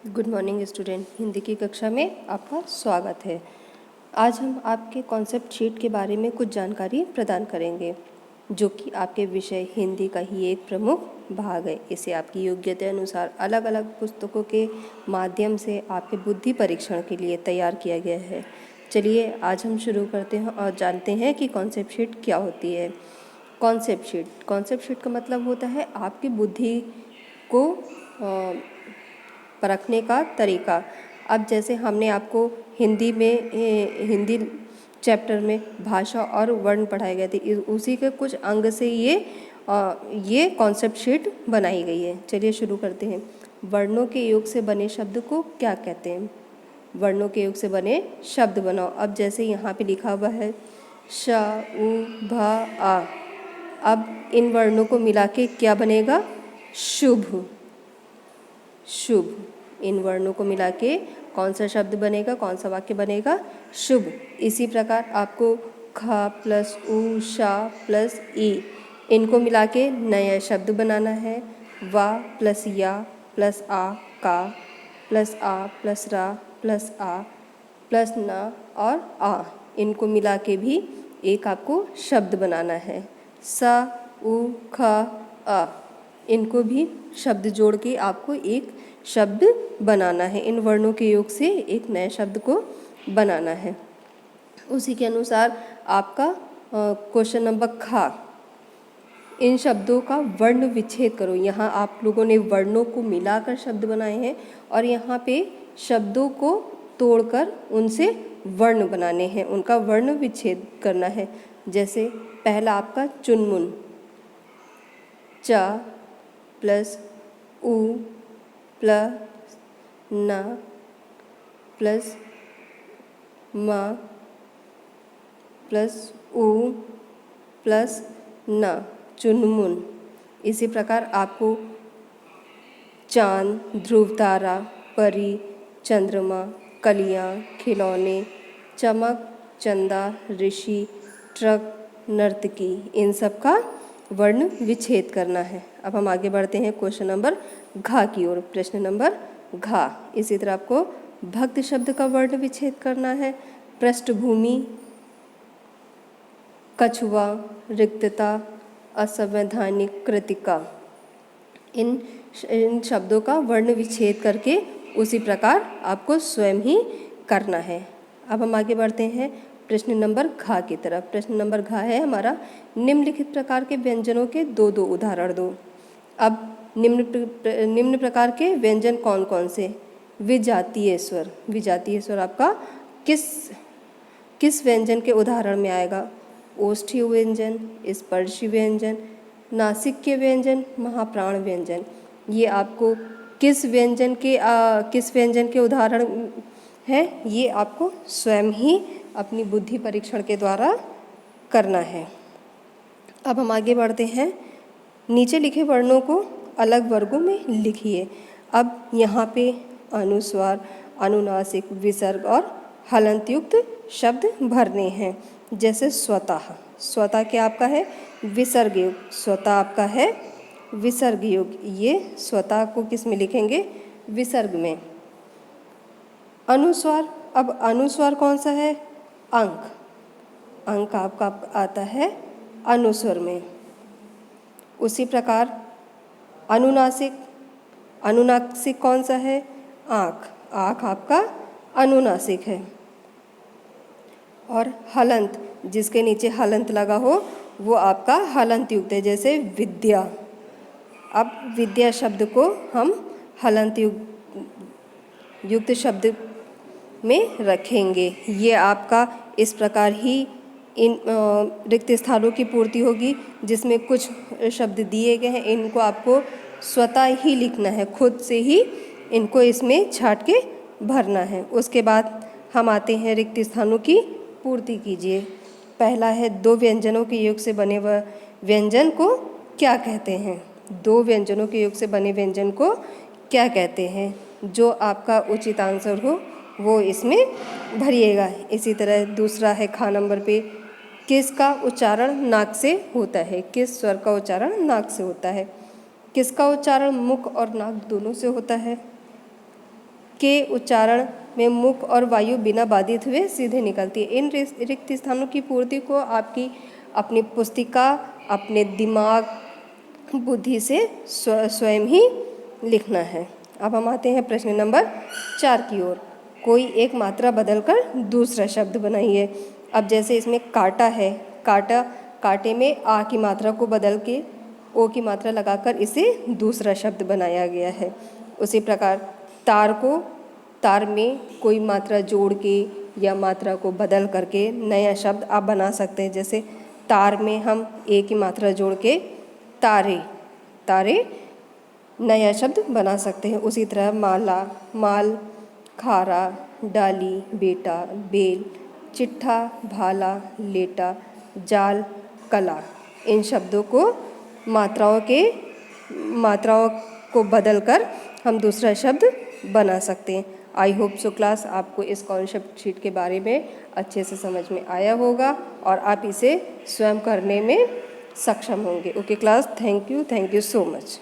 Good morning student. Hindi की कक्षा में आपका स्वागत है। आज हम आपके कॉन्सेप्ट शीट के बारे में कुछ जानकारी प्रदान करेंगे, जो कि आपके विषय हिंदी का ही एक प्रमुख भाग है। इसे आपकी योग्यता अनुसार अलग अलग पुस्तकों के माध्यम से आपके बुद्धि परीक्षण के लिए तैयार किया गया है। चलिए आज हम शुरू करते हैं और जानते हैं कि कॉन्सेप्ट शीट क्या होती है। कॉन्सेप्ट शीट का मतलब होता है आपकी बुद्धि को परखने का तरीका। अब जैसे हमने आपको हिंदी चैप्टर में भाषा और वर्ण पढ़ाए गए थे, उसी के कुछ अंग से ये कॉन्सेप्ट शीट बनाई गई है। चलिए शुरू करते हैं। वर्णों के योग से बने शब्द को क्या कहते हैं? वर्णों के योग से बने शब्द बनाओ। अब जैसे यहाँ पे लिखा हुआ है श उ भ आ। अब इन वर्णों को मिला के क्या बनेगा? शुभ। शुभ। इन वर्णों को मिला के कौन सा शब्द बनेगा, कौन सा वाक्य बनेगा? शुभ। इसी प्रकार आपको ख प्लस उ शा प्लस ई, इनको मिला के नया शब्द बनाना है। वा प्लस या प्लस आ का प्लस आ प्लस रा प्लस आ प्लस न और आ, इनको मिला के भी एक आपको शब्द बनाना है। स उ ख अ, इनको भी शब्द जोड़ के आपको एक शब्द बनाना है। इन वर्णों के योग से एक नए शब्द को बनाना है। उसी के अनुसार आपका क्वेश्चन नंबर ख, इन शब्दों का वर्ण विच्छेद करो। यहाँ आप लोगों ने वर्णों को मिलाकर शब्द बनाए हैं और यहाँ पे शब्दों को तोड़कर उनसे वर्ण बनाने हैं, उनका वर्ण विच्छेद करना है। जैसे पहला आपका चुनमुन, च प्लस उ प्लस न प्लस म प्लस उ प्लस न, चुनमुन। इसी प्रकार आपको चांद, ध्रुव तारा, परी, चंद्रमा, कलियाँ, खिलौने, चमक, चंदा, ऋषि, ट्रक, नर्तकी, इन सब का वर्ण विच्छेद करना है। अब हम आगे बढ़ते हैं क्वेश्चन नंबर घ की ओर। प्रश्न नंबर घ, इसी तरह आपको भक्त शब्द का वर्ण विच्छेद करना है। पृष्ठभूमि, कछुआ, रिक्तता, असंवैधानिक कृतिका, इन शब्दों का वर्ण विच्छेद करके उसी प्रकार आपको स्वयं ही करना है। अब हम आगे बढ़ते हैं प्रश्न नंबर घ की तरफ। प्रश्न नंबर घ है हमारा, निम्नलिखित प्रकार के व्यंजनों के दो दो उदाहरण दो। अब निम्न प्रकार के व्यंजन कौन कौन से? विजातीय स्वर। विजातीय स्वर आपका किस व्यंजन के उदाहरण में आएगा? ओष्ठीय व्यंजन, स्पर्शी व्यंजन, नासिक्य व्यंजन, महाप्राण व्यंजन। ये आपको किस व्यंजन के उदाहरण है, ये आपको स्वयं ही अपनी बुद्धि परीक्षण के द्वारा करना है। अब हम आगे बढ़ते हैं। नीचे लिखे वर्णों को अलग वर्गों में लिखिए। अब यहाँ पे अनुस्वार, अनुनासिक, विसर्ग और हलंत युक्त शब्द भरने हैं। जैसे स्वतः, स्वतः क्या आपका है? विसर्ग युग। स्वतः आपका है विसर्ग युग। ये स्वतः को किस में लिखेंगे? विसर्ग में। अनुस्वार, अब अनुस्वार कौन सा है? अंक। अंक आपका आता है अनुस्वर में। उसी प्रकार अनुनासिक, अनुनासिक कौन सा है? आँख। आँख आपका अनुनासिक है। और हलंत, जिसके नीचे हलंत लगा हो वो आपका हलंत युक्त है। जैसे विद्या। अब विद्या शब्द को हम हलंत युक्त शब्द में रखेंगे। ये आपका इस प्रकार ही इन रिक्त स्थानों की पूर्ति होगी, जिसमें कुछ शब्द दिए गए हैं, इनको आपको स्वतः ही लिखना है, खुद से ही इनको इसमें छाट के भरना है। उसके बाद हम आते हैं रिक्त स्थानों की पूर्ति कीजिए। पहला है, दो व्यंजनों के योग से बने वह व्यंजन को क्या कहते हैं? दो व्यंजनों के योग से बने व्यंजन को क्या कहते हैं? जो आपका उचित आंसर हो वो इसमें भरिएगा। इसी तरह दूसरा है ख नंबर पे, किसका उच्चारण नाक से होता है? किस स्वर का उच्चारण नाक से होता है? किसका उच्चारण मुख और नाक दोनों से होता है? के उच्चारण में मुख और वायु बिना बाधित हुए सीधे निकलती है। इन रिक्त स्थानों की पूर्ति को आपकी अपनी पुस्तिका, अपने दिमाग, बुद्धि से स्वयं ही लिखना है। अब हम आते हैं प्रश्न नंबर 4 की ओर। कोई एक मात्रा बदलकर दूसरा शब्द बनाइए। अब जैसे इसमें काटा है, काटे में आ की मात्रा को बदल के ओ की मात्रा लगाकर इसे दूसरा शब्द बनाया गया है। उसी प्रकार तार में कोई मात्रा जोड़ के या मात्रा को बदल करके नया शब्द आप बना सकते हैं। जैसे तार में हम ए की मात्रा जोड़ के तारे नया शब्द बना सकते हैं। उसी तरह माला, माल, खारा, डाली, बेटा, बेल, चिट्ठा, भाला, लेटा, जाल, कला, इन शब्दों को मात्राओं को बदलकर हम दूसरा शब्द बना सकते हैं। आई होप सो क्लास आपको इस कॉन्सेप्ट शीट के बारे में अच्छे से समझ में आया होगा और आप इसे स्वयं करने में सक्षम होंगे। Okay class, thank you so much.